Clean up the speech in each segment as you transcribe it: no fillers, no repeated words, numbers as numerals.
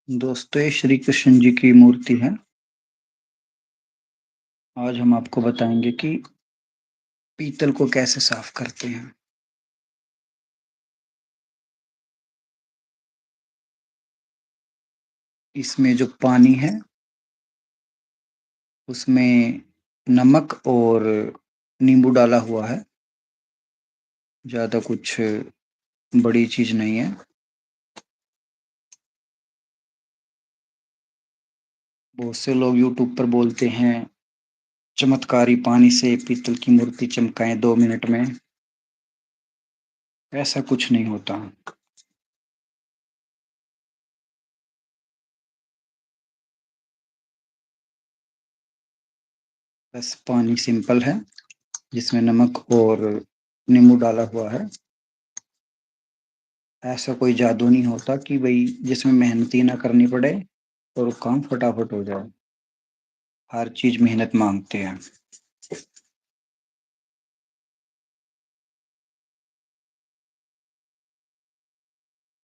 दोस्तों, ये श्री कृष्ण जी की मूर्ति है। आज हम आपको बताएंगे कि पीतल को कैसे साफ करते हैं। इसमें जो पानी है, उसमें नमक और नींबू डाला हुआ है। ज़्यादा कुछ बड़ी चीज़ नहीं है। बहुत से लोग यूट्यूब पर बोलते हैं, चमत्कारी पानी से पीतल की मूर्ति चमकाएँ 2 मिनट में। ऐसा कुछ नहीं होता। बस पानी सिंपल है, जिसमें नमक और नींबू डाला हुआ है। ऐसा कोई जादू नहीं होता कि भई जिसमें मेहनत ही ना करनी पड़े और काम फटाफट हो जाए। हर चीज़ मेहनत माँगते हैं।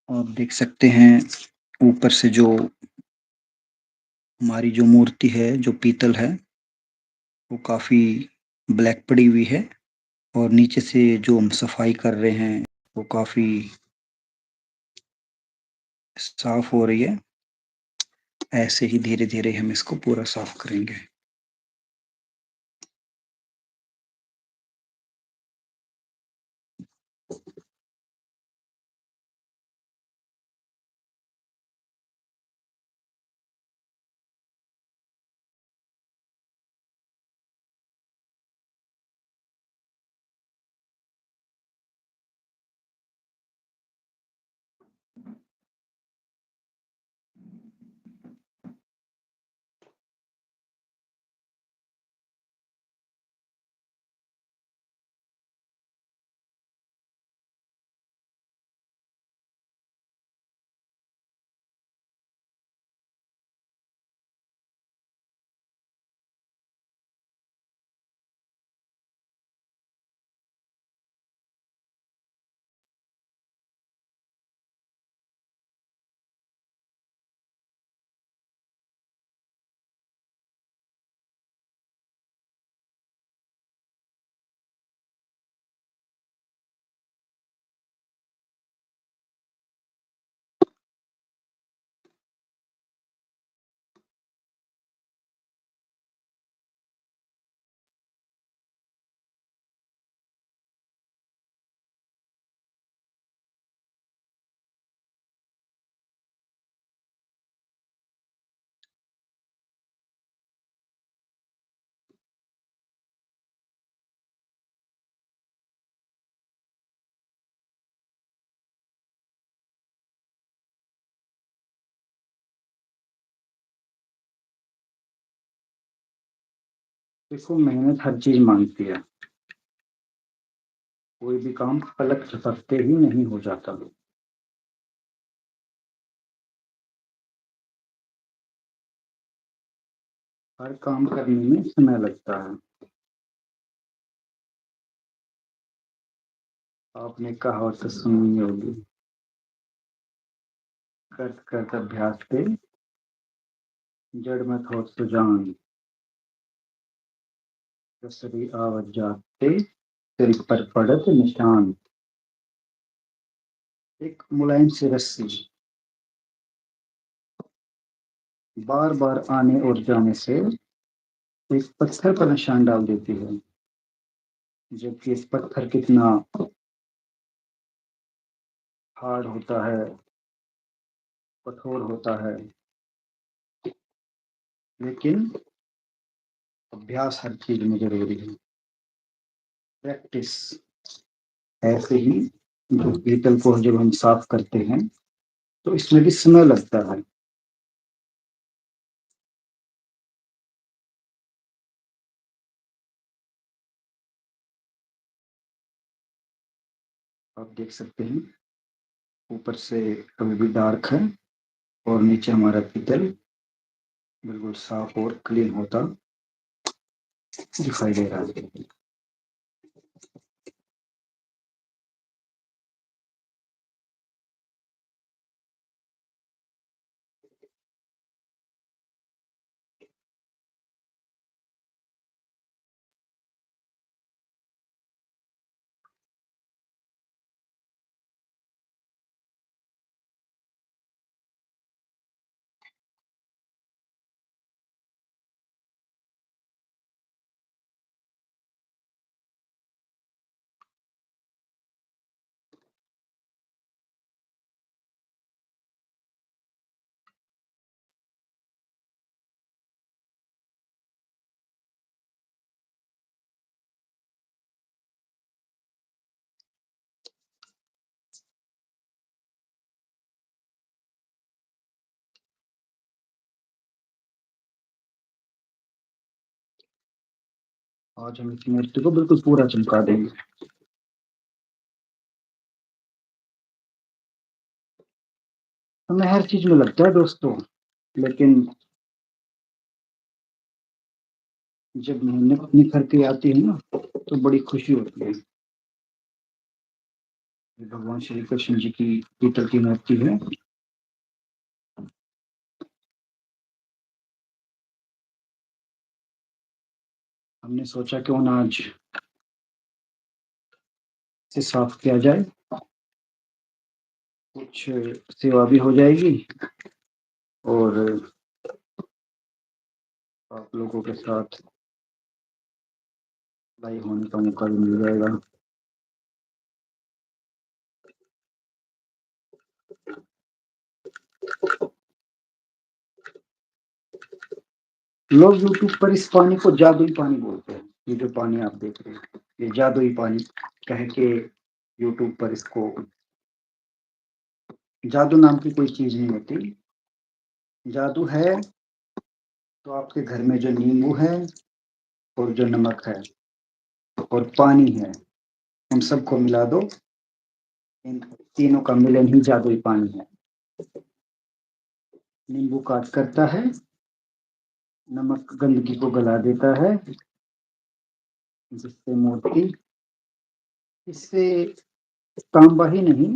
आप देख सकते हैं, ऊपर से जो हमारी जो मूर्ति है, जो पीतल है, वो काफ़ी ब्लैक पड़ी हुई है और नीचे से जो हम सफाई कर रहे हैं, वो काफ़ी साफ हो रही है। ऐसे ही धीरे-धीरे हम इसको पूरा साफ करेंगे। देखो, मेहनत हर चीज़ माँगती है। कोई भी काम पलक झपकते ही नहीं हो जाता। हर काम करने में समय लगता है। आपने कहावत सुनी होगी, "करत करत अभ्यास पे जड़ मत होत सुजान, रसरी आवत जात पे सिर पर पड़त निशान।" एक मुलायम सी रस्सी बार-बार आने और जाने से एक पत्थर पर निशान डाल देती है, जबकि इस पत्थर कितना हार्ड होता है, कठोर होता है, लेकिन अभ्यास हर चीज़ में ज़रूरी है। प्रैक्टिस। ऐसे ही जो पीतल को जब हम साफ करते हैं, तो इसमें भी समय लगता है। आप देख सकते हैं, ऊपर से अभी भी डार्क है और नीचे हमारा पीतल बिल्कुल साफ और क्लीन होता दिखाई दे रहा है। आज हम इस मूर्ति को बिल्कुल पूरा चमका देंगे। हमें हर चीज में लगता है दोस्तों, लेकिन जब मेहनत निखर के आती है ना, तो बड़ी खुशी होती है। ये भगवान श्री कृष्ण जी की पीतल की मूर्ति है। हमने सोचा क्यों ना आज इसे साफ किया जाए, कुछ सेवा भी हो जाएगी और आप लोगों के साथ भाई होने का मौका भी मिल जाएगा। लोग यूट्यूब पर इस पानी को जादुई पानी बोलते हैं। ये जो पानी आप देख रहे हैं, ये जादुई पानी कह के यूट्यूब पर इसको, जादू नाम की कोई चीज नहीं होती। जादू है तो आपके घर में जो नींबू है और जो नमक है और पानी है, उन सबको मिला दो, इन तीनों का मिलन ही जादुई पानी है। नींबू काट करता है, नमक गंदगी को गला देता है, जिससे मूर्ति, इससे तांबा ही नहीं,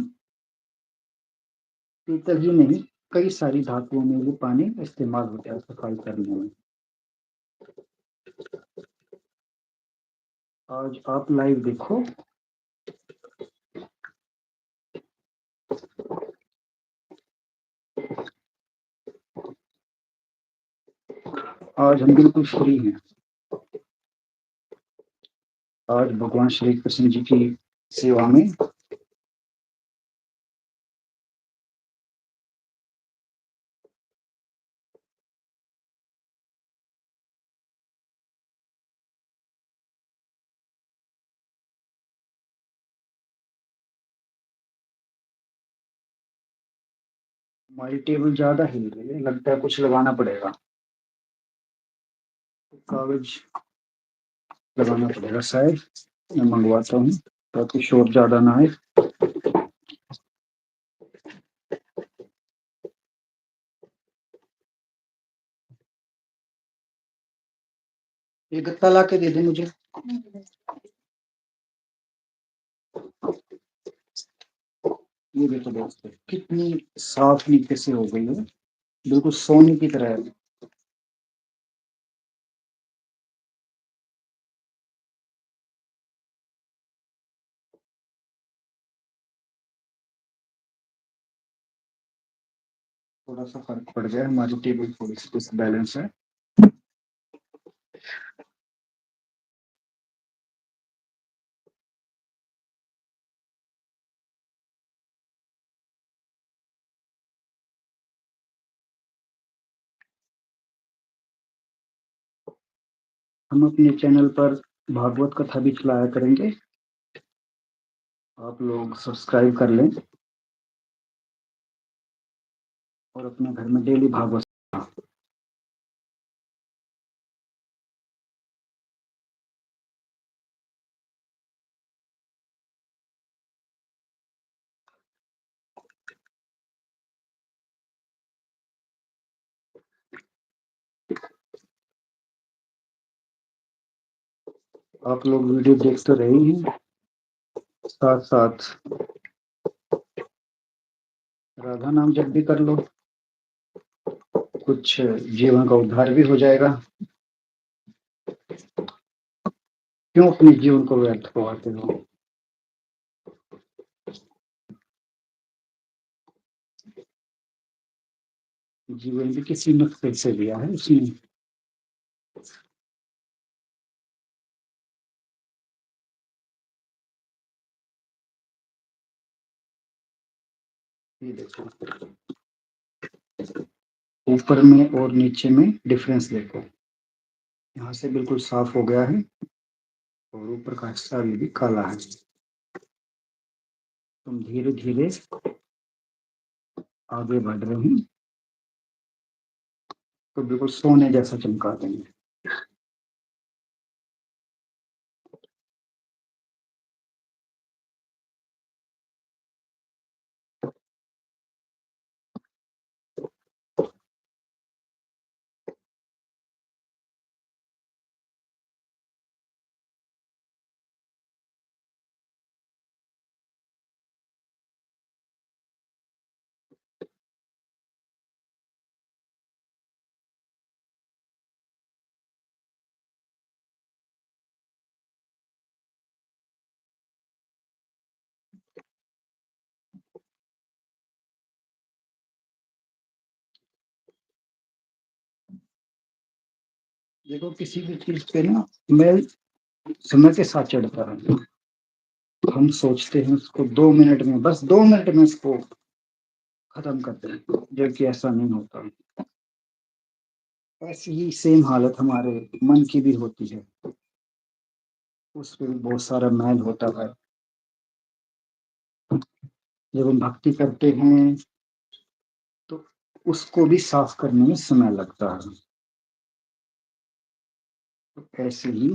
पीतल ही नहीं, कई सारी धातुओं में भी पानी इस्तेमाल होता है सफाई करने में। आज आप लाइव देखो। आज हम बिल्कुल फ्री हैं। आज भगवान श्री कृष्ण जी की सेवा में हमारी टेबल ज्यादा हिल रही है, लगता है कुछ लगाना पड़ेगा, कागज लगाना पड़ेगा शायद। मैं मंगवाता हूँ ताकि शोर ज्यादा ना आए। ये गत्ता ला के दे दे मुझे। ये देखो दोस्तों, कितनी साफ नीचे से हो गई है, बिल्कुल सोने की तरह है। थोड़ा सा फर्क पड़ गया, हमारी टेबल थोड़ी सी डिसबैलेंस है। हम अपने चैनल पर भागवत कथा भी चलाया करेंगे, आप लोग सब्सक्राइब कर लें और अपने घर में डेली भागवत। आप लोग वीडियो देख तो रहे ही हैं, साथ साथ राधा नाम जप भी कर लो, कुछ जीवन का उद्धार भी हो जाएगा। क्यों अपने जीवन को व्यर्थ करवाते हो। जीवन भी किसी मकसद से दिया है उसने। ये देखो, ऊपर में और नीचे में डिफरेंस देखो, यहाँ से बिल्कुल साफ हो गया है और ऊपर का हिस्सा अभी भी काला है। तुम धीरे धीरे आगे बढ़ रहे हैं तो बिल्कुल सोने जैसा चमका देंगे। देखो किसी भी चीज़ पे ना मैल समय के साथ चढ़ता है। हम सोचते हैं उसको 2 मिनट में, बस 2 मिनट में इसको खत्म कर दें, जबकि ऐसा नहीं होता। ऐसी ही सेम हालत हमारे मन की भी होती है। उसपे भी बहुत सारा मैल होता है। जब हम भक्ति करते हैं तो उसको भी साफ करने में समय लगता है। तो ऐसे ही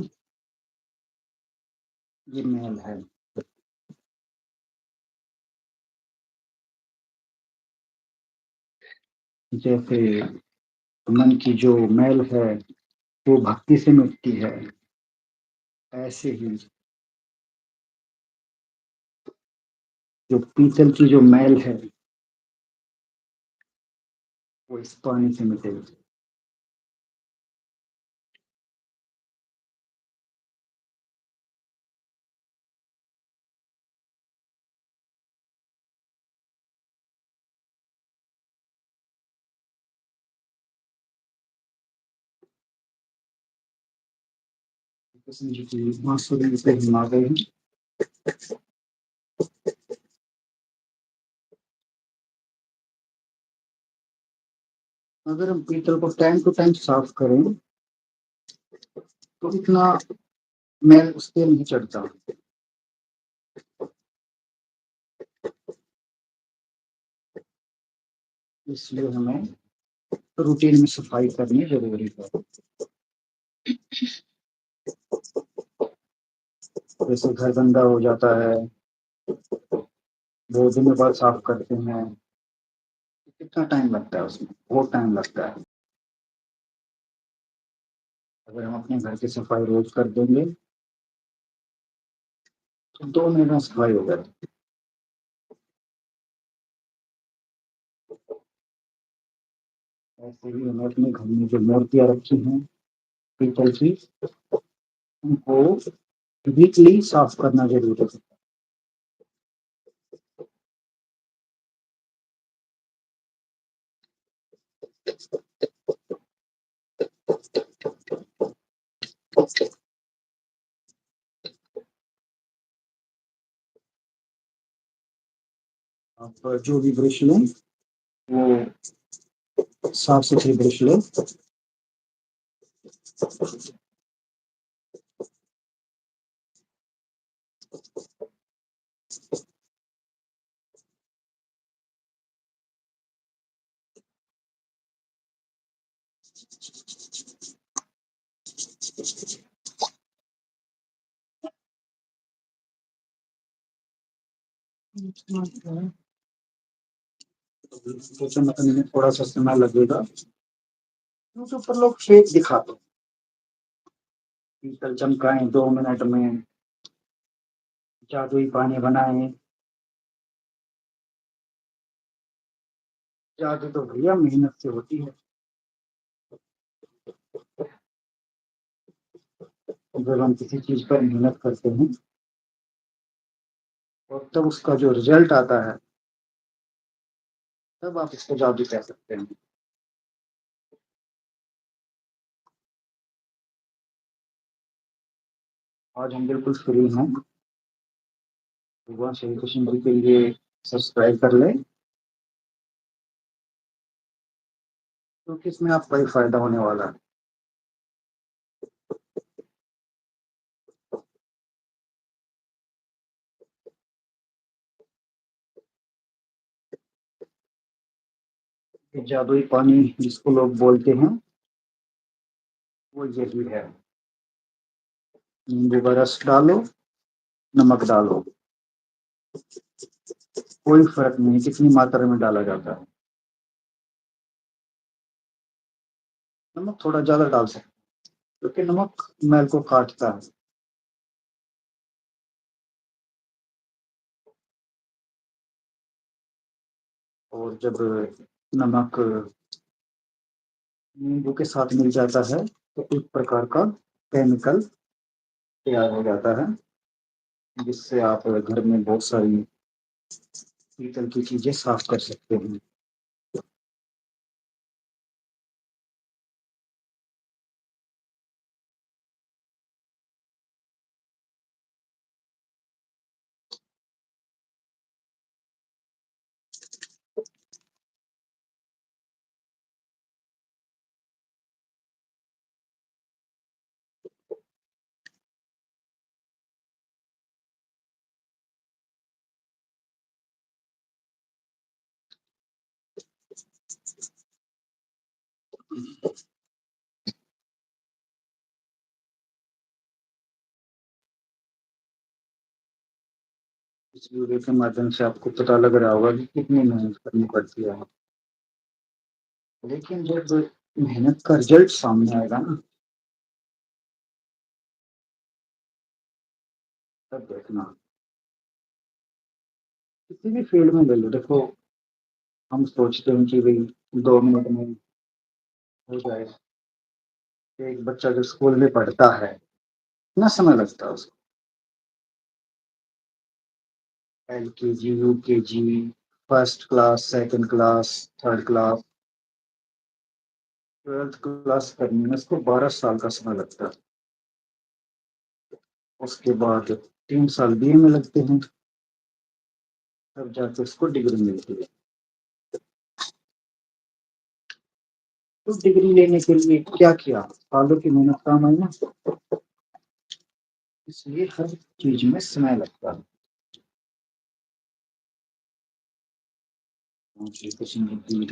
ये मैल है। जैसे मन की जो मैल है वो भक्ति से मिटती है, ऐसे ही जो पीतल की जो मैल है वो इस पानी से मिटेगी। कृष्ण जी की बांसुरी पे हम आ गए हैं। अगर हम पीतल को टाइम टू टाइम साफ करें तो इतना मैल उस पे नहीं चढ़ता। इसलिए हमें रूटीन में सफाई करनी जरूरी है। जैसे घर गंदा हो जाता है, 2 दिन बाद साफ करते हैं, कितना टाइम लगता है उसमें, बहुत टाइम लगता है। अगर हम अपने घर की सफाई रोज कर देंगे तो 2 मिनट में सफाई हो जाती है। ऐसे ही हमें अपने घर में जो मूर्तियां रखी हैं पीतल की, उनको वीकली साफ करना जरूरी है। आप जो भी ब्रश लें वो साफ सुथरी ब्रश लें। तो चमकने में थोड़ा सा समय लगेगा, क्योंकि ऊपर लोग फेक दिखाते हैं। पीतल चमकाएं 2 मिनट में, जादुई पानी बनाएं। जादू तो भैया मेहनत से होती है। जब हम किसी चीज पर मेहनत करते हैं और तब उसका जो रिजल्ट आता है तब आप इसको जादू कह सकते हैं। आज हम बिल्कुल फ्री हैं। भगवान श्री कृष्ण जी के लिए सब्सक्राइब कर लें, क्योंकि इसमें आपका ही फायदा होने वाला है। ये जादुई पानी जिसको लोग बोलते हैं वो यही है। नींबू का रस डालो, नमक डालो, कोई फर्क नहीं कितनी मात्रा में डाला जाता है। नमक थोड़ा ज्यादा डाल सकते हैं, क्योंकि नमक मैल को काटता है। और जब नमक नींबू के साथ मिल जाता है तो एक प्रकार का केमिकल तैयार हो जाता है, जिससे आप घर में बहुत सारी पीतल की चीजें साफ कर सकते हैं। इस वीडियो के माध्यम से आपको पता लग रहा होगा कि कितनी मेहनत करनी पड़ती है, लेकिन जब मेहनत का रिजल्ट सामने आएगा ना, तब देखना। किसी भी फील्ड में ले लो, देखो हम सोचते हैं कि भाई 2 मिनट में हो जाए। एक बच्चा जो स्कूल में पढ़ता है, कितना समय लगता है उसको? LKG, UKG, first class, second class, third class, 12th class करने में उसको 12 साल का समय लगता है। उसके बाद 3 साल BA में लगते हैं, तब जाके उसको डिग्री मिलती है। तो डिग्री लेने के लिए क्या किया? सालों की मेहनत काम आई ना। इसलिए हर चीज में समय लगता है। श्री कृष्ण की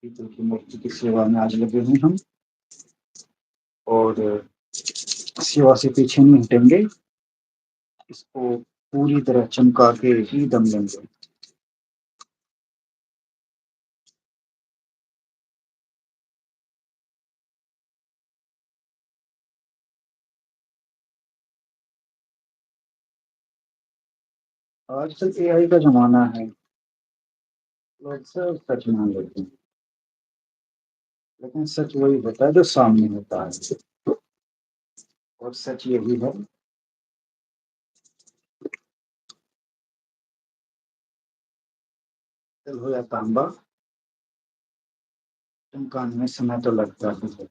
पीतल की मूर्ति की सेवा में आज लगे हुए हम, और सेवा से पीछे नहीं हटेंगे। इसको पूरी तरह चमका के ही दम लेंगे। आजकल AI का जमाना है, लोग सब सच मान लेते हैं, लेकिन सच वही होता है जो सामने होता है। और सच यही है, चल हो या तांबा, चमकाने में समय तो लगता है।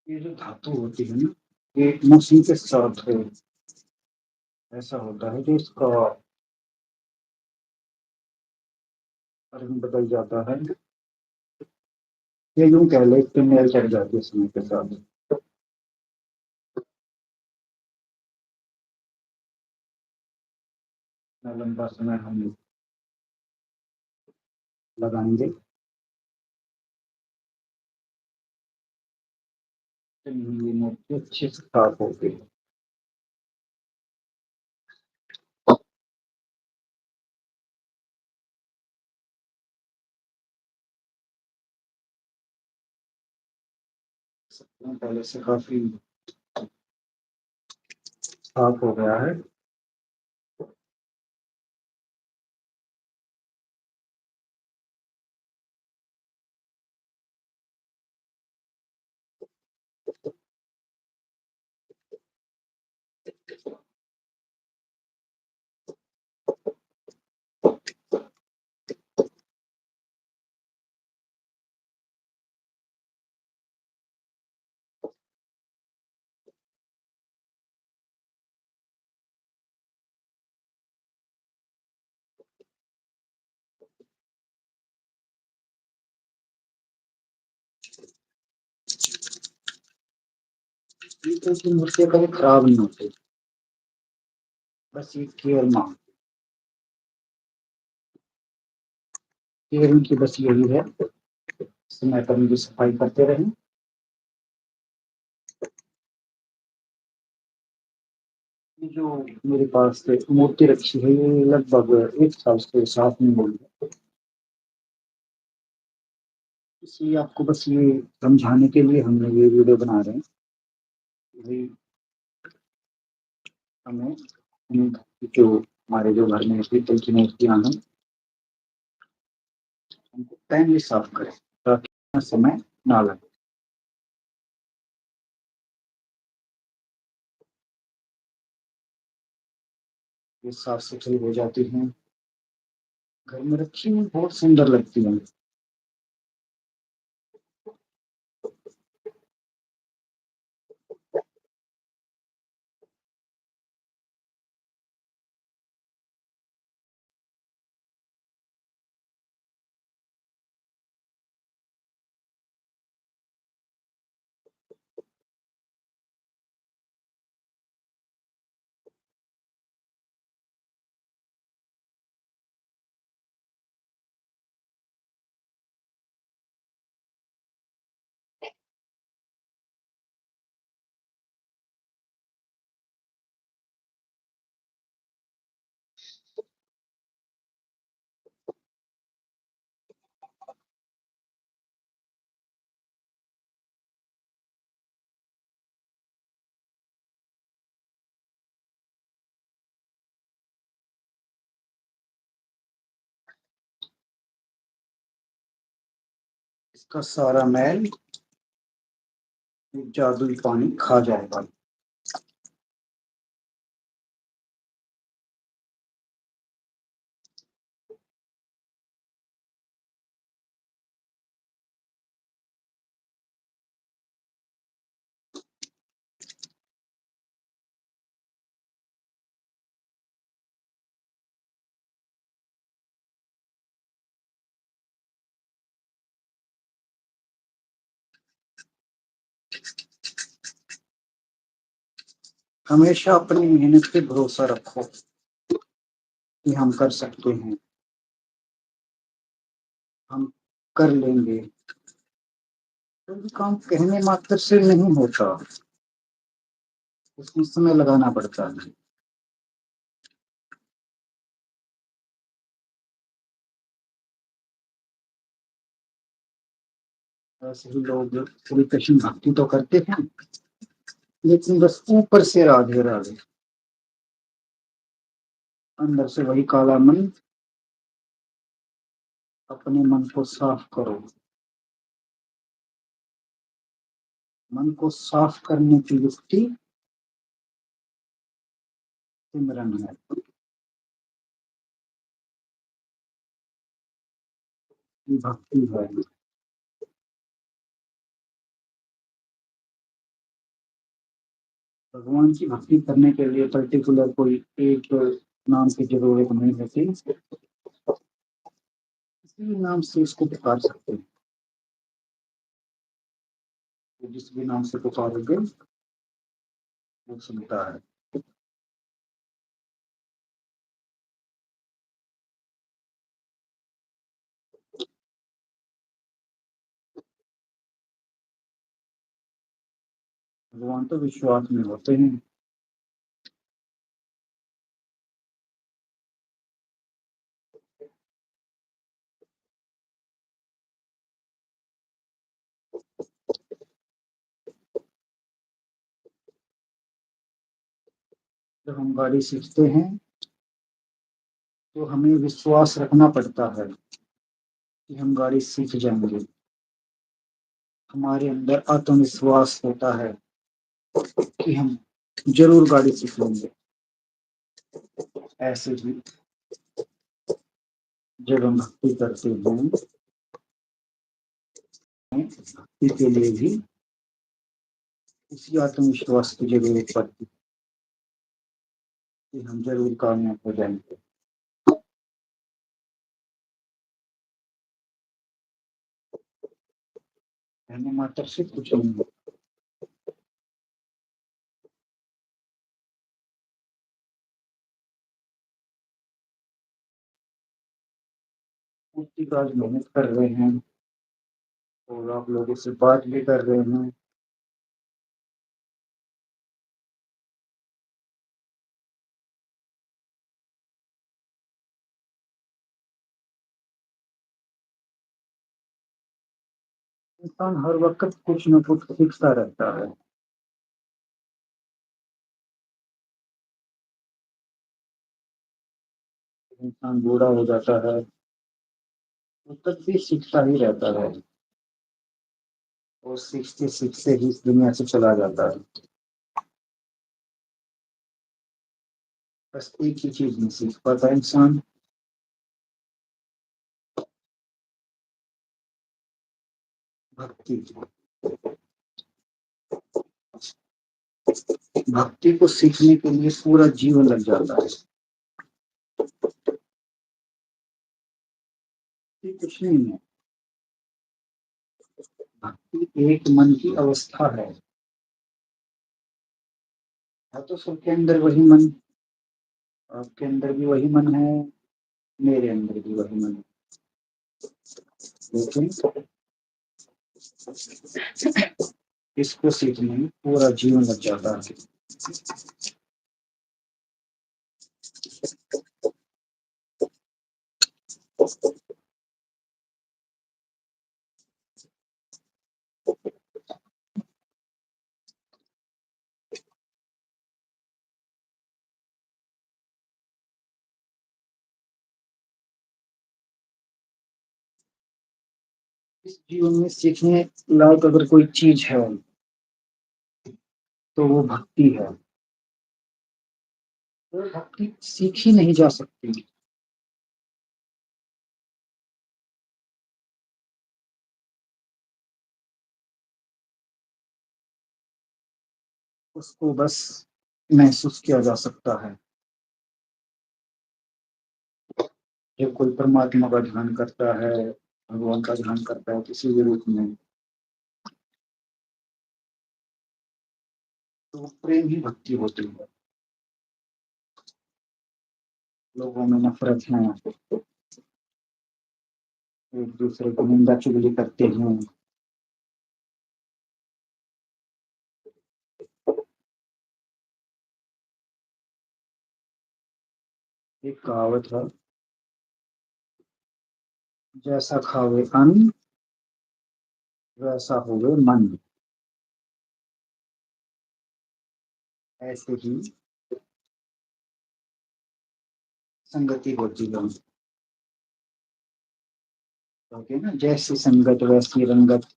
ये जो धातु होती है ना, ये मौसम के साथ ऐसा होता है कि इसका रंग बदल जाता है। ये यूं कह लो, इसके मेल चढ़ जाती है समय के साथ। इतना लंबा समय हम लगाएंगे, तो ये मूर्ति अच्छे से साफ होगी। पहले से काफी साफ हो गया है। पीतल की मूर्तियां कभी खराब नहीं होती, बस ये केयर मांग, केयर उनकी बस यही है, समय पर उनकी सफाई करते रहें। ये जो मेरे पास मूर्ति रखी है, ये लगभग 1 साल से साफ नहीं हुई है। इसलिए आपको बस ये समझाने के लिए हमने ये वीडियो बना रहे हैं कि भाई हमें जो हमारे जो घर में पीतल की मूर्तियां हैं, उनको टाइमली साफ करें, ताकि समय ना लगे। ये साफ सुथरी हो जाती हैं, घर में रखी हुई बहुत सुंदर लगती हैं। इसका सारा मैल जादुई पानी खा जाएगा। हमेशा अपनी मेहनत पे भरोसा रखो कि हम कर सकते हैं, हम कर लेंगे। क्योंकि काम कहने मात्र से नहीं होता, उसमें समय लगाना पड़ता है। ऐसे ही लोग श्री कृष्ण भक्ति तो करते हैं, लेकिन बस ऊपर से राधे राधे, अंदर से वही काला मन। अपने मन को साफ करो। मन को साफ करने की युक्ति सिमरन है। ये भक्ति है। भगवान की भक्ति करने के लिए पर्टिकुलर कोई एक नाम की जरूरत नहीं होती, किसी भी नाम से इसको पुकार सकते हैं। तो जिस भी नाम से पुकारोगे वो सुनता है। भगवान तो विश्वास में होते हैं। जब हम गाड़ी सीखते हैं तो हमें विश्वास रखना पड़ता है कि हम गाड़ी सीख जाएंगे। हमारे अंदर आत्मविश्वास होता है कि हम जरूर गाड़ी सीख लेंगे। ऐसे ही जब हम भक्ति करते हैं, भक्ति के लिए भी इसी आत्मविश्वास की जरूरत पड़ती है कि हम जरूर कामयाब हो जाएंगे। कहने मात्र से कुछ नहीं होता। उसकी आज मेहनत कर रहे हैं और आप लोगों से बात भी कर रहे हैं। इंसान हर वक्त कुछ न कुछ सीखता रहता है। इंसान बूढ़ा हो जाता है तो तब भी सीखता ही रहता है। और सीखते सीखते ही इस दुनिया से चला जाता है। बस एक ही चीज नहीं सीख पाता इंसान, भक्ति। भक्ति को सीखने के लिए पूरा जीवन लग जाता है। ये कुछ नहीं है। भक्ति एक मन की अवस्था है तो सबके अंदर वही मन। आपके अंदर भी वही मन है, मेरे अंदर भी वही मन है, लेकिन इसको सीखने में पूरा जीवन लग जाता है। इस जीवन में सीखने लायक अगर कोई चीज है तो वो भक्ति है। वो भक्ति सीखी नहीं जा सकती। उसको बस महसूस किया जा सकता है। जब कोई परमात्मा का ध्यान करता है, भगवान का ध्यान करता है किसी भी रूप में, तो वो प्रेम ही भक्ति होती है। लोगों में नफरत है, एक दूसरे को निंदा चुगली करते हैं। एक कहावत है, जैसा खावे अन्न वैसा होवे मन। ऐसे ही संगति होती है। कहते हैं ना, जैसी संगत वैसी रंगत।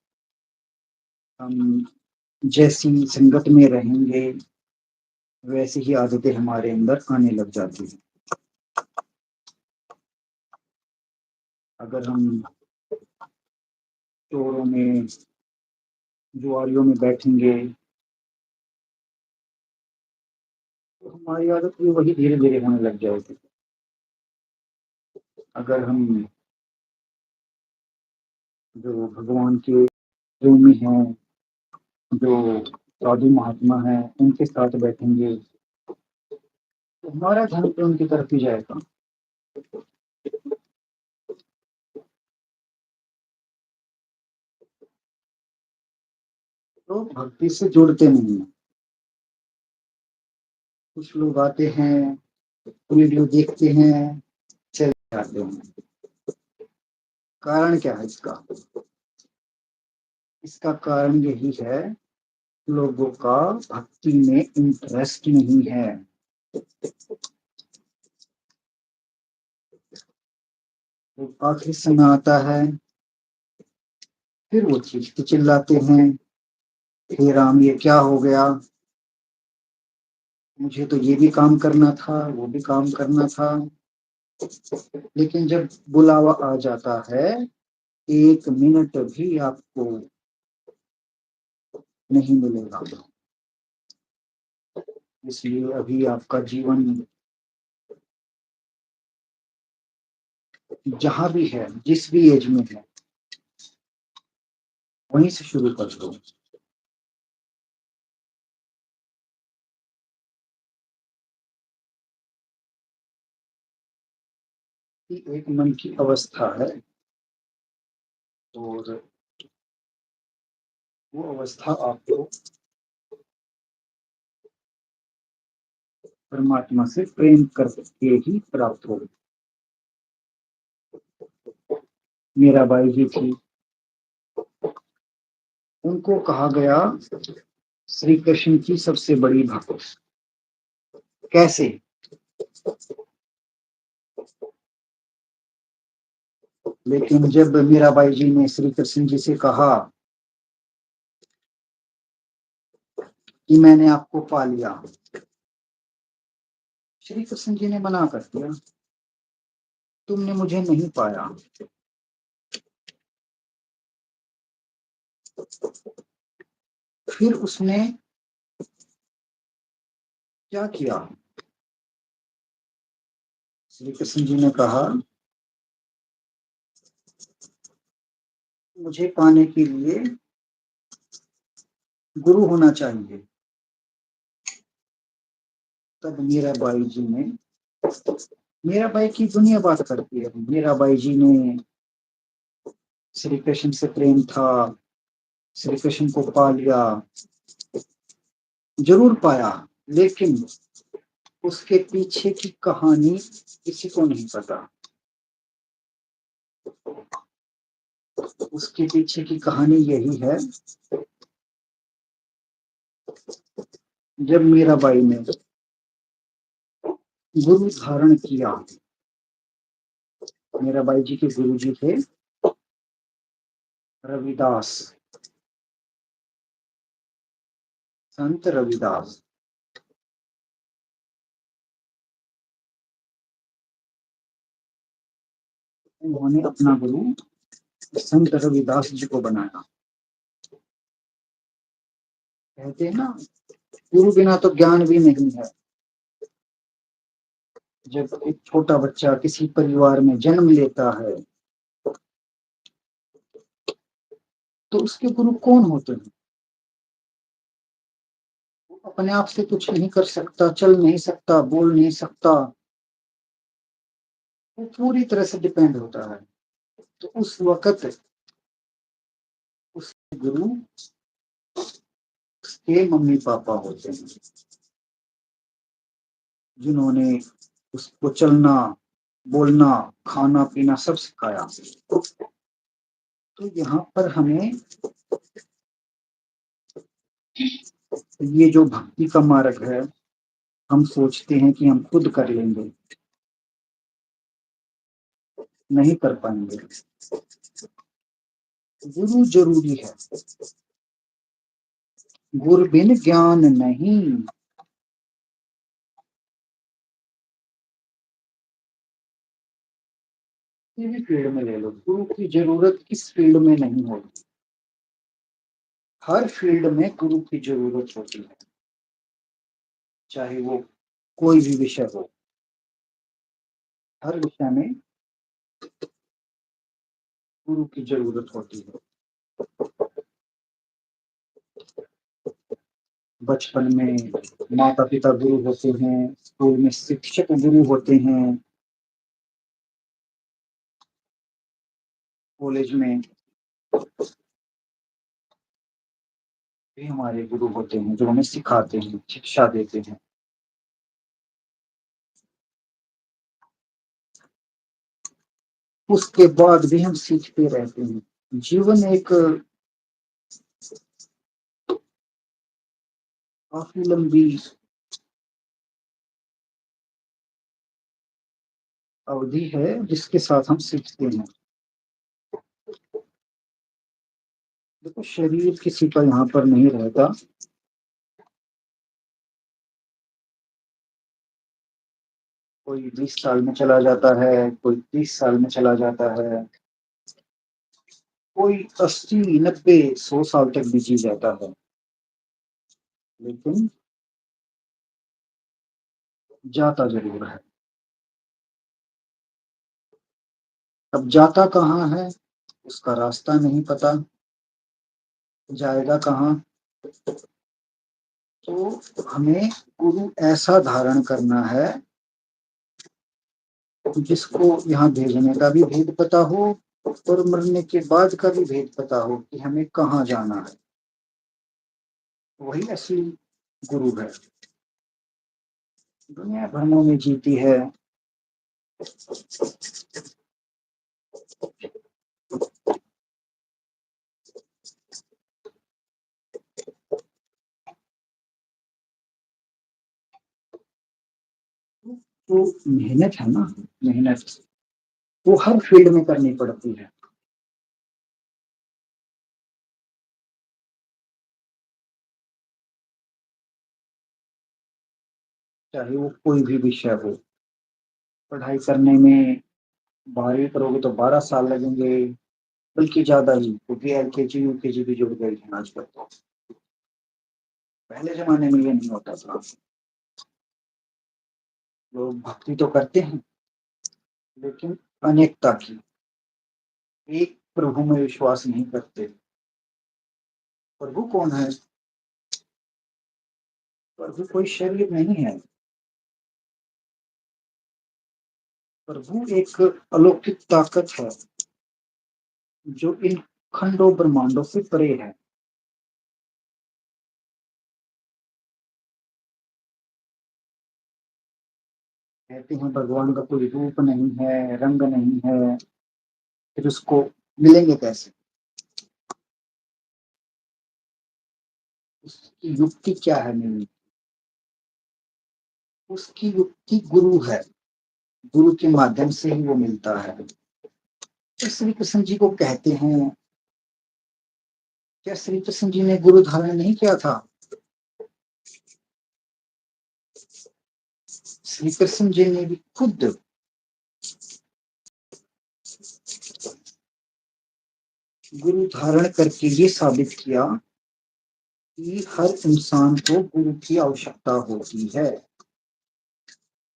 हम जैसी संगत में रहेंगे वैसी ही आदतें हमारे अंदर आने लग जाती हैं। अगर हम चोरों में, जुआरियों में बैठेंगे तो हमारी आदत भी वही धीरे धीरे होने लग जाएगी। अगर हम जो भगवान के प्रेमी हैं, जो साधु महात्मा हैं, उनके साथ बैठेंगे तो हमारा ध्यान तो उनकी तरफ ही जाएगा। तो भक्ति से जुड़ते नहीं हैं। कुछ लोग आते हैं, वीडियो देखते हैं, चले जाते हैं। कारण क्या है इसका? इसका कारण यही है, लोगों का भक्ति में इंटरेस्ट नहीं है। वो आखिरी समय आता है, फिर वो चीखते चिल्लाते हैं, हे राम ये क्या हो गया, मुझे तो ये भी काम करना था, वो भी काम करना था। लेकिन जब बुलावा आ जाता है, एक मिनट भी आपको नहीं मिलेगा। इसलिए अभी आपका जीवन जहां भी है, जिस भी एज में है, वहीं से शुरू कर दो। कि एक मन की अवस्था है और वो अवस्था आपको परमात्मा से प्रेम करके ही प्राप्त होगी। मीराबाई जी थी, उनको कहा गया श्री कृष्ण की सबसे बड़ी भक्त। कैसे? लेकिन जब मीराबाई जी ने श्री कृष्ण जी से कहा कि मैंने आपको पा लिया। श्री कृष्ण जी ने मना कर दिया, तुमने मुझे नहीं पाया। फिर उसने क्या किया? श्री कृष्ण जी ने कहा, मुझे पाने के लिए गुरु होना चाहिए। तब मीराबाई जी ने, मीराबाई की दुनिया बात करती है, मीराबाई जी ने, श्री कृष्ण से प्रेम था, श्री कृष्ण को पा लिया, जरूर पाया, लेकिन उसके पीछे की कहानी किसी को नहीं पता। उसके पीछे की कहानी यही है, जब मीराबाई ने गुरु धारण किया, मीराबाई जी के गुरु जी थे रविदास, संत रविदास। उन्होंने अपना गुरु संत रविदास जी को बनाया। कहते हैं ना, गुरु बिना तो ज्ञान भी नहीं है। जब एक छोटा बच्चा किसी परिवार में जन्म लेता है, तो उसके गुरु कौन होते हैं? वो अपने आप से कुछ नहीं कर सकता, चल नहीं सकता, बोल नहीं सकता, वो पूरी तरह से डिपेंड होता है। तो उस वक्त उसके गुरु उसके मम्मी पापा होते हैं, जिन्होंने उसको चलना, बोलना, खाना पीना सब सिखाया। तो यहाँ पर हमें ये जो भक्ति का मार्ग है, हम सोचते हैं कि हम खुद कर लेंगे, नहीं कर पाएंगे। गुरु जरूरी है, गुरु बिन ज्ञान नहीं। किसी भी फील्ड में ले लो, गुरु की जरूरत किस फील्ड में नहीं होती। हर फील्ड में गुरु की जरूरत होती है, चाहे वो कोई भी विषय हो। हर विषय में गुरु की जरूरत होती है। बचपन में माता पिता गुरु होते हैं, स्कूल में शिक्षक गुरु होते हैं, कॉलेज में भी हमारे गुरु होते हैं, जो हमें सिखाते हैं, शिक्षा देते हैं। उसके बाद भी हम सीखते रहते हैं। जीवन एक काफी लंबी अवधि है, जिसके साथ हम सीखते हैं। देखो, शरीर किसी का यहाँ पर नहीं रहता। कोई 20 साल में चला जाता है, कोई 30 साल में चला जाता है, कोई 80 90 100 साल तक भी जी जाता है, लेकिन जाता जरूर है। अब जाता कहाँ है, उसका रास्ता नहीं पता, जाएगा कहाँ। तो हमें गुरु ऐसा धारण करना है जिसको यहाँ भेजने का भी भेद पता हो, और मरने के बाद का भी भेद पता हो कि हमें कहाँ जाना है। वही असली गुरु है। दुनिया भ्रमों में जीती है, तो मेहनत है ना, मेहनत वो हर फील्ड में करनी पड़ती है। चाहे वो कोई भी विषय हो। पढ़ाई करने में 12वीं करोगे तो 12 साल लगेंगे, बल्कि ज़्यादा ही, क्योंकि एलकेजी, यूकेजी भी जुड़ गई है आजकल तो। पहले ज़माने में ये नहीं होता था। लोग भक्ति तो करते हैं, लेकिन अनेकता की, एक प्रभु में विश्वास नहीं करते। प्रभु कौन है? प्रभु कोई शरीर नहीं है। प्रभु एक अलौकिक ताकत है, जो इन खंडों ब्रह्मांडों से परे है। कहते हैं भगवान का कोई रूप नहीं है, रंग नहीं है, फिर उसको मिलेंगे कैसे? उसकी युक्ति क्या है मिलने? उसकी युक्ति गुरु है। गुरु के माध्यम से ही वो मिलता है। तो श्री कृष्ण जी को कहते हैं, क्या श्री कृष्ण जी ने गुरु धारण नहीं किया था? श्री कृष्ण जी ने भी खुद गुरु धारण करके ये साबित किया कि हर इंसान को गुरु की आवश्यकता होती है।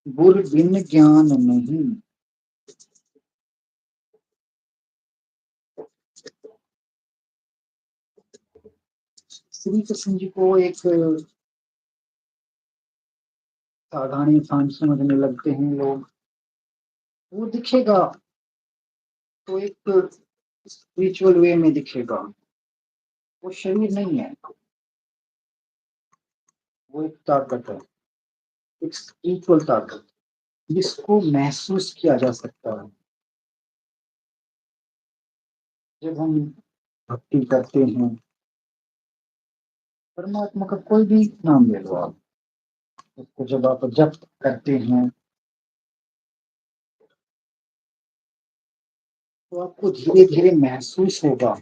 गुरु बिन ज्ञान नहीं। श्री कृष्ण जी को एक साधारण इंसान समझने लगते हैं लोग। वो दिखेगा तो एक स्पिरिचुअल वे में दिखेगा। वो शरीर नहीं है, वो एक ताकत है, एक स्पिरिचुअल ताकत, जिसको महसूस किया जा सकता है। जब हम भक्ति करते हैं, परमात्मा का कोई भी नाम ले लो आप, उसको जब आप जप करते हैं, तो आपको धीरे धीरे महसूस होगा।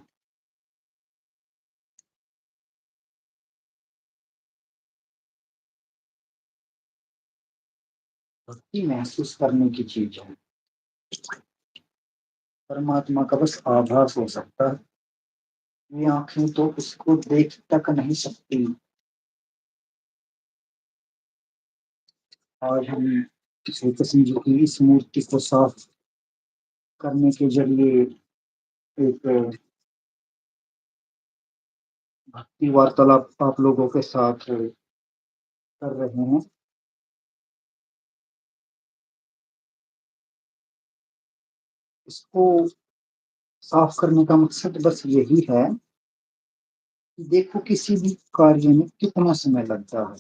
भक्ति महसूस करने की चीज है। परमात्मा का बस आभास हो सकता है। ये आंखें तो उसको देख तक नहीं सकती। आज हम श्री कृष्ण जी की इस मूर्ति को साफ करने के जरिए एक भक्ति वार्तालाप आप लोगों के साथ कर रहे हैं। इसको साफ करने का मकसद बस यही है कि देखो किसी भी कार्य में कितना समय लगता है।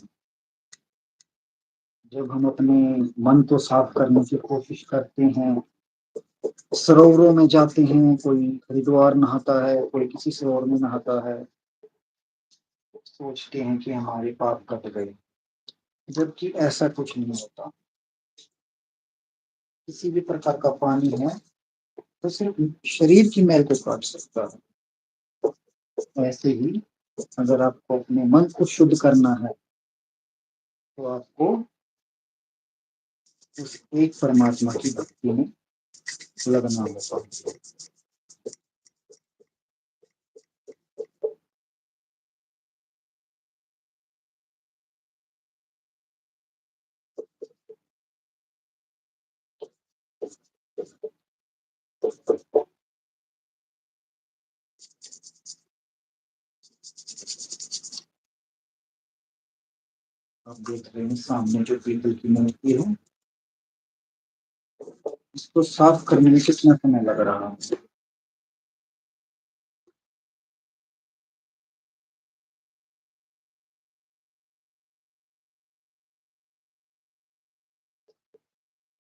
जब हम अपने मन को साफ करने की कोशिश करते हैं, सरोवरों में जाते हैं, कोई हरिद्वार नहाता है, कोई किसी सरोवर में नहाता है, सोचते हैं कि हमारे पाप कट गए, जबकि ऐसा कुछ नहीं होता। किसी भी प्रकार का पानी है तो सिर्फ शरीर की मैल को काट सकता है। ऐसे ही अगर आपको अपने मन को शुद्ध करना है, तो आपको उस एक परमात्मा की भक्ति में लगना होगा। आप देख रहे हैं सामने जो पीतल की मूर्ति है, इसको साफ करने में कितना समय लग रहा है।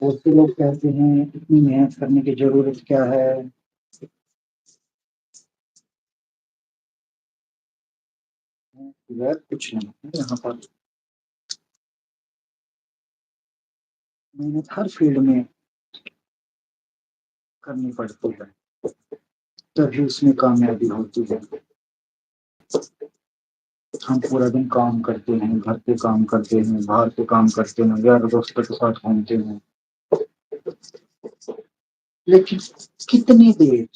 बहुत से लोग कहते हैं इतनी मेहनत करने की जरूरत क्या है। यार कुछ नहीं है यहाँ पर। मेहनत हर फील्ड में करनी पड़ती है, तभी उसमें कामयाबी होती है। हम पूरा दिन काम करते हैं, घर पे काम करते हैं, बाहर पे काम करते हैं, यार दोस्तों के साथ घूमते हैं, लेकिन कितनी देर,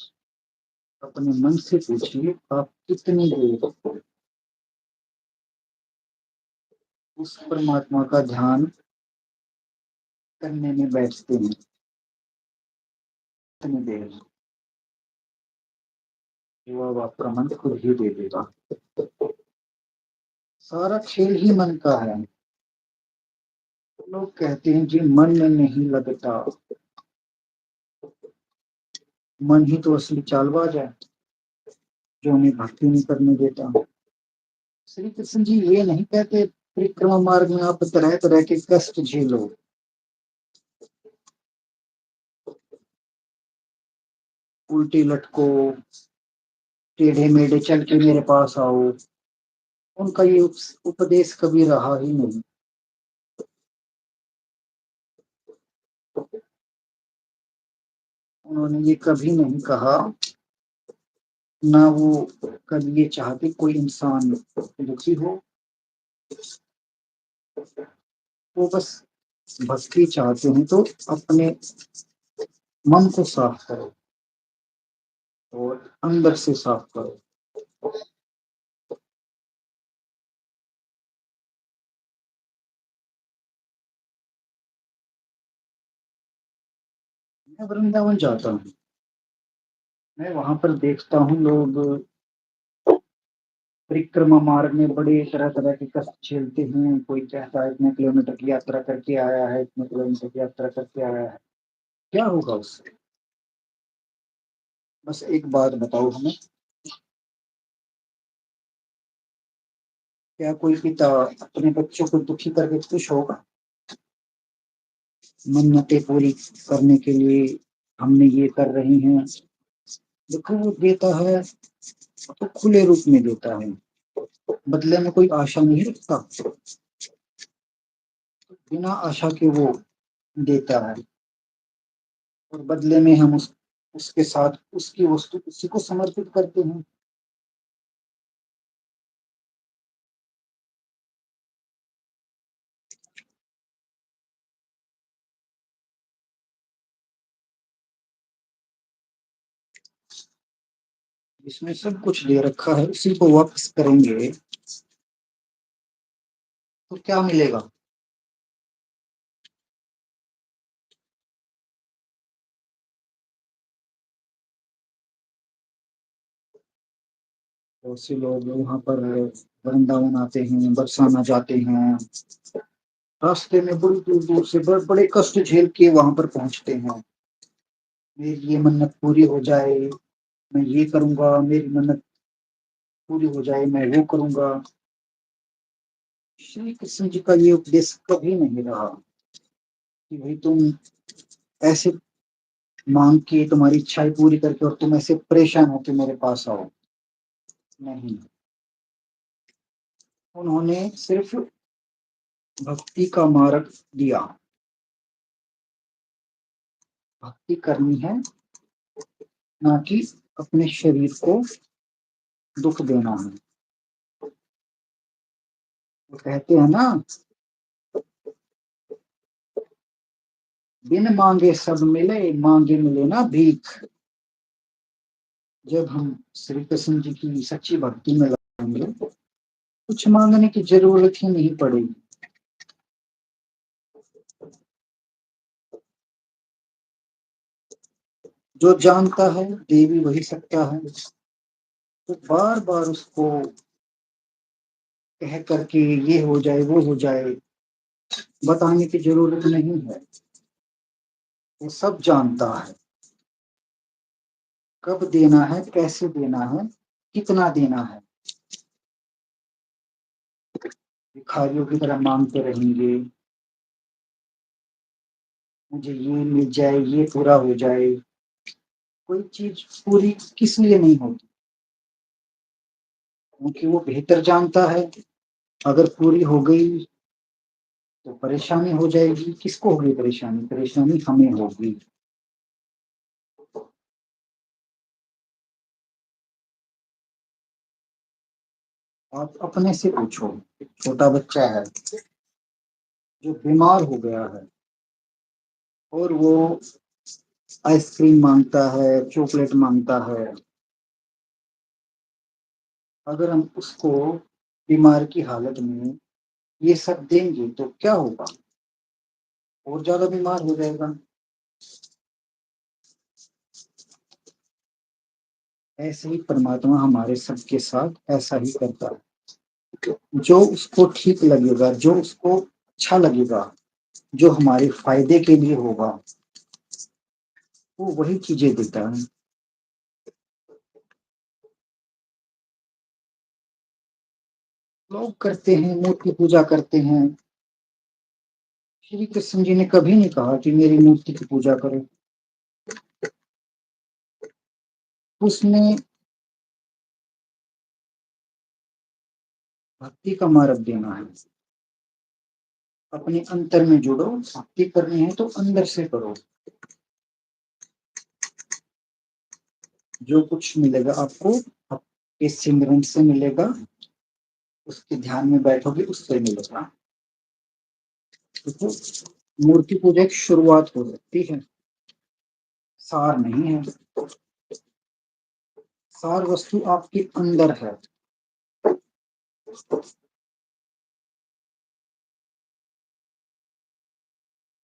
अपने मन से पूछिए, आप कितनी देर उस परमात्मा का ध्यान करने में बैठते हैं? कितनी देर? जवाब आपका मन खुद ही दे देगा। सारा खेल ही मन का है। लोग कहते हैं जी मन में नहीं लगता, मन ही तो असली चालबाज है जो हमें भक्ति नहीं करने देता। श्री कृष्ण जी ये नहीं कहते परिक्रमा मार्ग में आप तरह तरह के कष्ट झेलो, उल्टी लटको, टेढ़े मेढ़े चल के मेरे पास आओ। उनका ये उपदेश कभी रहा ही नहीं। उन्होंने ये कभी नहीं कहा, ना वो कभी ये चाहते कोई इंसान दुखी हो। वो बस भक्ति चाहते हैं तो अपने मन को साफ करो और अंदर से साफ करो। मैं वृंदावन जाता हूँ, मैं वहां पर देखता हूँ लोग परिक्रमा मार्ग में बड़े तरह तरह के कष्ट झेलते हैं। कोई कहता है इतने किलोमीटर की यात्रा करके आया है, इतने किलोमीटर की यात्रा करके आया है, क्या होगा उससे? बस एक बात बताओ हमें, क्या कोई पिता अपने बच्चों को दुखी करके खुश होगा? मन्नतें पूरी करने के लिए हमने ये कर रही हैं, देखो वो देता है तो खुले रूप में देता है, बदले में कोई आशा नहीं रखता, बिना आशा के वो देता है, और बदले में हम उसके साथ उसकी वस्तु उसी को समर्पित करते हैं। इसमें सब कुछ दे रखा है, उसी को वापस करेंगे तो क्या मिलेगा? बहुत से लोग वहां पर वृंदावन आते हैं, बरसाना जाते हैं, रास्ते में बड़ी दूर दूर से बड़े बड़े कष्ट झेल के वहां पर पहुंचते हैं। मेरी ये मन्नत पूरी हो जाए, मैं ये करूंगा, मेरी मन्नत पूरी हो जाए, मैं वो करूंगा। श्री कृष्ण जी का ये उपदेश कभी नहीं रहा कि भाई तुम ऐसे मांग के तुम्हारी इच्छाएं पूरी करके और तुम ऐसे परेशान होके मेरे पास आओ। नहीं, उन्होंने सिर्फ भक्ति का मार्ग दिया। भक्ति करनी है, ना कि अपने शरीर को दुख देना है। वो कहते हैं ना, बिन मांगे सब मिले, मांगे मिले ना भीख। जब हम श्री कृष्ण जी की सच्ची भक्ति में लगेंगे, कुछ मांगने की जरूरत ही नहीं पड़ेगी। जो जानता है दे भी वही सकता है, तो बार बार उसको कह करके ये हो जाए वो हो जाए बताने की जरूरत नहीं है। वो सब जानता है, कब देना है, कैसे देना है, कितना देना है। भिखारियों की तरह मांगते रहेंगे, मुझे ये मिल जाए, ये पूरा हो जाए। कोई चीज पूरी किस लिए नहीं होती? क्योंकि वो बेहतर जानता है, अगर पूरी हो गई तो परेशानी हो जाएगी। किसको होगी परेशानी? परेशानी हमें होगी। आप अपने से पूछो, एक छोटा बच्चा है जो बीमार हो गया है और वो आइसक्रीम मांगता है, चॉकलेट मांगता है। अगर हम उसको बीमार की हालत में ये सब देंगे तो क्या होगा? और ज्यादा बीमार हो जाएगा। ऐसे ही परमात्मा हमारे सबके साथ ऐसा ही करता है। जो उसको ठीक लगेगा, जो उसको अच्छा लगेगा, जो हमारे फायदे के लिए होगा, वो वही चीजें देता है। लोग करते हैं, मूर्ति पूजा करते हैं। श्री कृष्ण जी ने कभी नहीं कहा कि मेरी मूर्ति की पूजा करो। उसने भक्ति का मार्ग देना है। अपने अंतर में जुड़ो, भक्ति करनी है तो अंदर से करो। जो कुछ मिलेगा आपको आपके सिमरन से मिलेगा, उसके ध्यान में बैठोगे उससे मिलेगा। तो मूर्ति पूजा एक शुरुआत हो सकती है, सार नहीं है। सार वस्तु आपके अंदर है।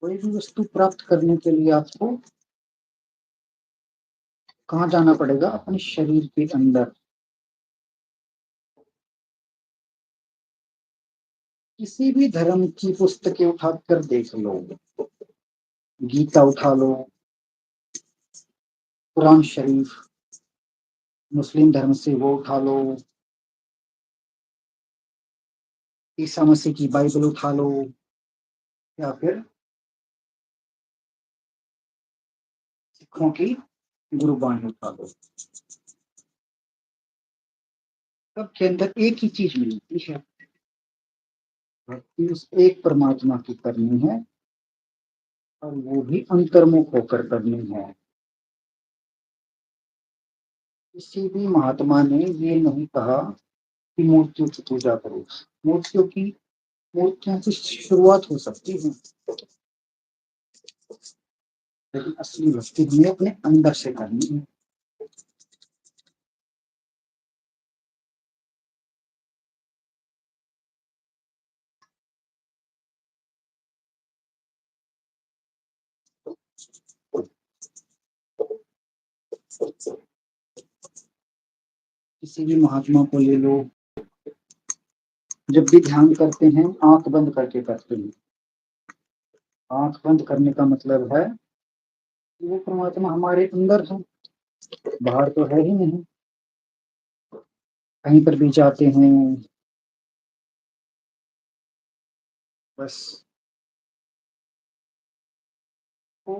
कोई भी वस्तु प्राप्त करने के लिए आपको कहाँ जाना पड़ेगा? अपने शरीर के अंदर। किसी भी धर्म की पुस्तकें उठाकर देख लो, गीता उठा लो, कुरान शरीफ, मुस्लिम धर्म से वो उठा लो, ईसा मसीह की बाइबल उठा लो, या फिर सिखों की गुरबानी उठा लो। सबके अंदर एक ही चीज मिलती है, भक्ति उस एक परमात्मा की करनी है, और वो भी अंतर्मुख होकर करनी है। किसी भी महात्मा ने ये नहीं कहा कि मूर्तियों की पूजा करो। मूर्तियों की मूर्तियों की शुरुआत हो सकती है, लेकिन असली भक्ति हमें अपने अंदर से करनी है। किसी भी महात्मा को ले लो, जब भी ध्यान करते हैं आंख बंद करके करते हैं। आंख बंद करने का मतलब है कि वो परमात्मा हमारे अंदर है, बाहर तो है ही नहीं। कहीं पर भी जाते हैं, बस तो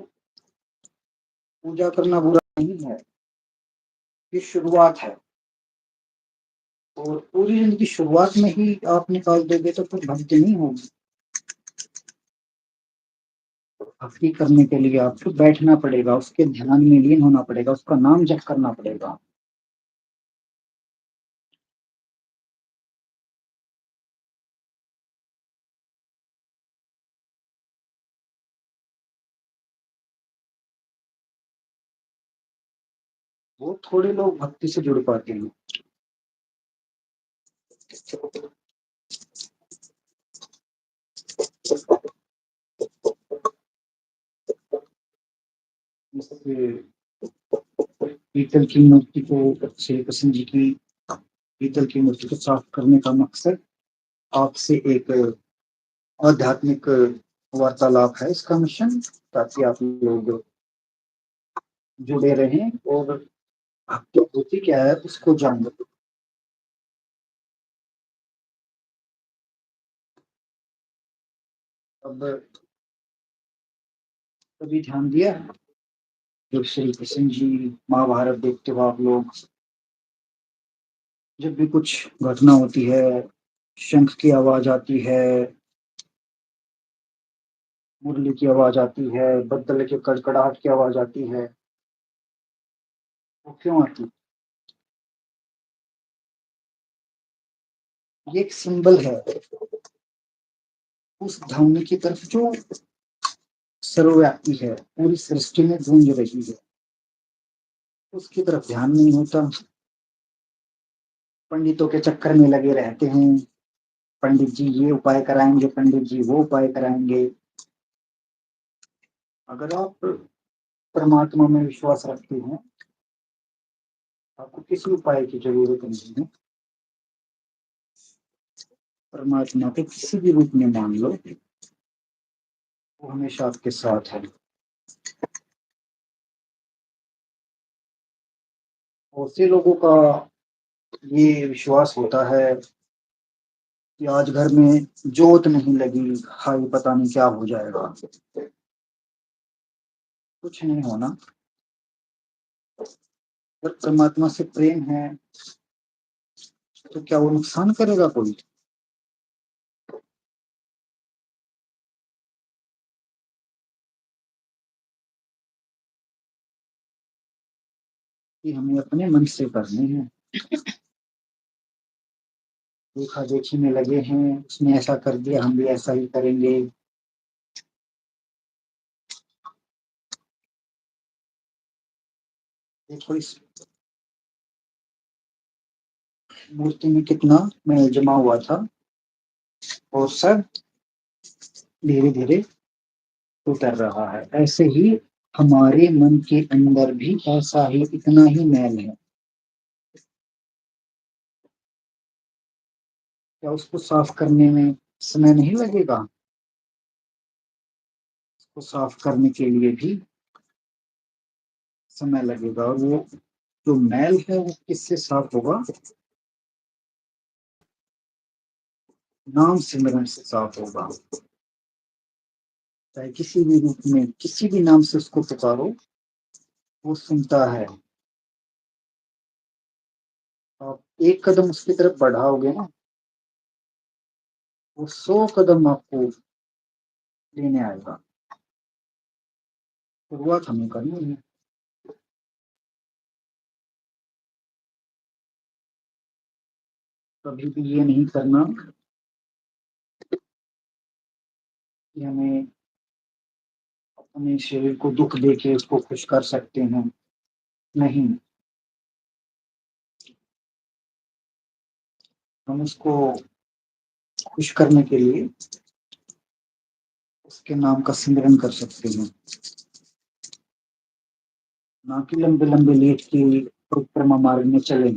पूजा करना बुरा नहीं है, ये शुरुआत है। और पूरी जिंदगी शुरुआत में ही आप निकाल दोगे तो फिर भक्ति नहीं होगी। भक्ति करने के लिए आपको बैठना पड़ेगा, उसके ध्यान में लीन होना पड़ेगा, उसका नाम जप करना पड़ेगा। वो थोड़े लोग भक्ति से जुड़ पाते हैं। जैसे पीतल की मूर्ति को, श्री कृष्ण जी की पीतल की मूर्ति को साफ करने का मकसद आपसे एक आध्यात्मिक वार्तालाप है, इसका मिशन, ताकि आप लोग जुड़े रहें और आपकी होती क्या है उसको जान लो। अब कभी ध्यान दिया है, जब श्री कृष्ण जी महाभारत देखते हो आप लोग, जब भी कुछ घटना होती है, शंख की आवाज आती है, मुरली की आवाज आती है, बद्दल के कड़कड़ाहट की आवाज आती है, वो क्यों आती? ये एक सिंबल है उस ध्वनि की तरफ जो सर्वव्यापी है, पूरी सृष्टि में गूंज रही है। उसकी तरफ ध्यान नहीं होता, पंडितों के चक्कर में लगे रहते हैं। पंडित जी ये उपाय कराएंगे, पंडित जी वो उपाय कराएंगे। अगर आप परमात्मा में विश्वास रखते हैं, आपको किसी उपाय की जरूरत नहीं है। परमात्मा को किसी भी रूप में मान लो, वो हमेशा आपके साथ है। बहुत से लोगों का ये विश्वास होता है कि आज घर में जोत नहीं लगी, हाय पता नहीं क्या हो जाएगा। कुछ नहीं होना। अगर परमात्मा से प्रेम है तो क्या वो नुकसान करेगा कोई? कि हमें अपने मन से करने हैं। देखा देखी में लगे हैं, उसने ऐसा कर दिया हम भी ऐसा ही करेंगे। देखो इस मूर्ति में कितना मैल जमा हुआ था, और सब धीरे धीरे उतर रहा है। ऐसे ही हमारे मन के अंदर भी ऐसा ही इतना ही मैल है। क्या उसको साफ करने में समय नहीं लगेगा? उसको साफ करने के लिए भी समय लगेगा। और वो जो मैल है वो किससे साफ होगा? नाम सिमरन से साफ होगा। चाहे किसी भी रूप में किसी भी नाम से उसको पुकारो, वो सुनता है। आप एक कदम उसकी तरफ बढ़ाओगे ना, वो 100 कदम आपको लेने आएगा। शुरुआत हमें करनी है। कभी भी ये नहीं करना कि हमें अपने शरीर को दुख देके उसको खुश कर सकते हैं। नहीं, हम उसको खुश करने के लिए उसके नाम का सिमरन कर सकते हैं। ना कि लंबे लंबे लेट के परिक्रमा मार्ग में चले।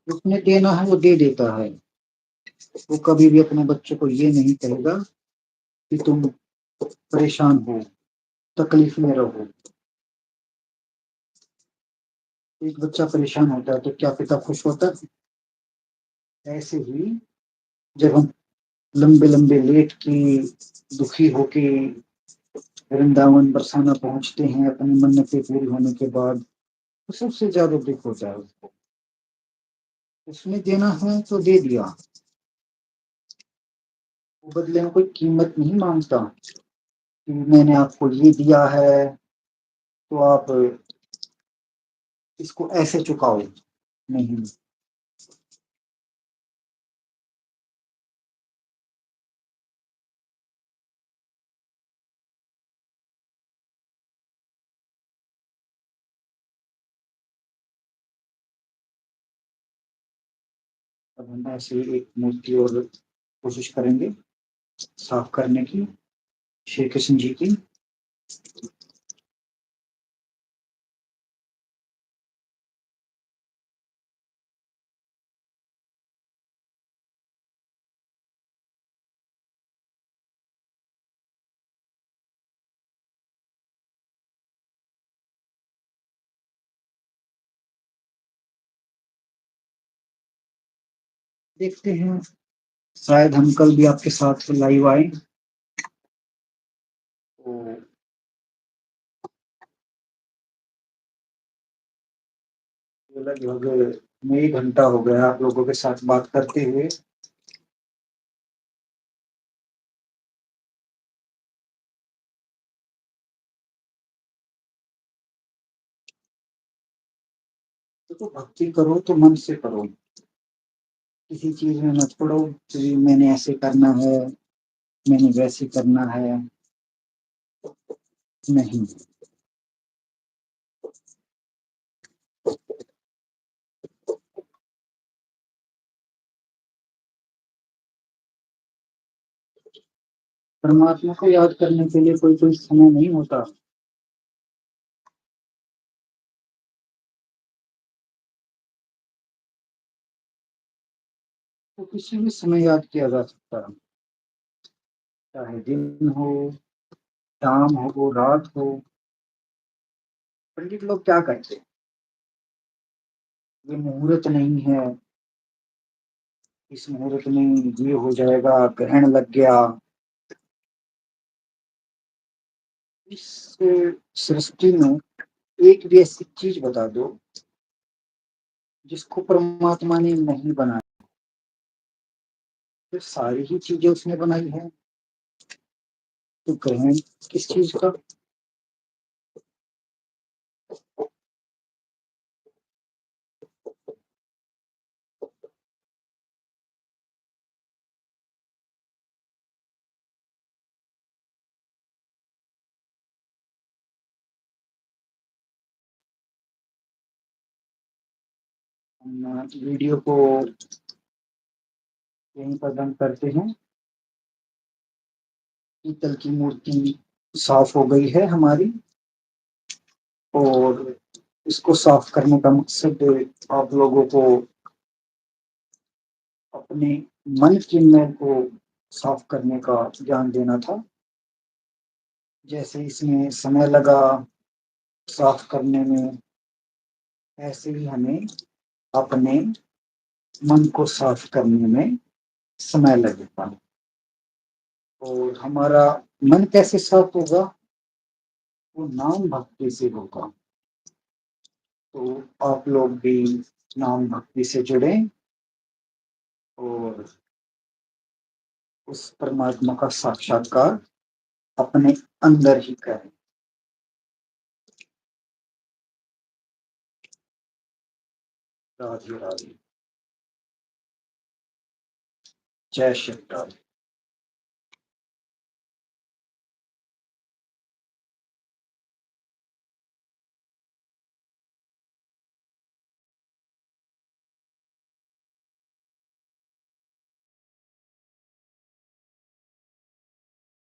उसने देना है वो दे देता है। वो कभी भी अपने बच्चों को ये नहीं कहेगा कि तुम परेशान हो, तकलीफ में रहो। एक बच्चा परेशान होता है तो क्या पिता खुश होता है? ऐसे ही जब हम लंबे लंबे लेट के दुखी होके वृंदावन बरसाना पहुंचते हैं अपनी मन्नतें पूरी होने के बाद, तो सबसे ज्यादा दुख होता है उसको। उसने देना है तो दे दिया, वो बदले में कोई कीमत नहीं मांगता कि मैंने आपको ये दिया है तो आप इसको ऐसे चुकाओ। नहीं। अब हम ऐसे ही एक मूर्ति और कोशिश करेंगे साफ करने की, श्री कृष्ण जी की। देखते हैं, शायद हम कल भी आपके साथ लाइव आए तो। ये लगभग में 1 घंटा हो गया आप लोगों के साथ बात करते हुए। तो भक्ति करो तो मन से करो। किसी चीज में मत पड़ो कि मैंने ऐसे करना है, मैंने वैसे करना है। नहीं। परमात्मा को याद करने के लिए कोई कोई समय नहीं होता। तो किसी भी समय याद किया जा सकता है, चाहे दिन हो, शाम हो, रात हो। पंडित लोग क्या करते हैं, ये मुहूर्त नहीं है, इस मुहूर्त में ये हो जाएगा, ग्रहण लग गया। इस सृष्टि में एक भी ऐसी चीज बता दो जिसको परमात्मा ने नहीं बनाया। तो सारी ही चीजें उसने बनाई है। तो ग्रहण किस चीज का? हम वीडियो को यहीं पर बंद करते हैं। पीतल की मूर्ति साफ हो गई है हमारी, और इसको साफ करने का मकसद आप लोगों को अपने मन के मैल को साफ करने का ज्ञान देना था। जैसे इसमें समय लगा साफ करने में, ऐसे ही हमें अपने मन को साफ करने में समय लगेगा। और हमारा मन कैसे साफ होगा? वो नाम भक्ति से होगा। तो आप लोग भी नाम भक्ति से जुड़े और उस परमात्मा का साक्षात्कार अपने अंदर ही करें। राधे राधे। जय श्री राधे।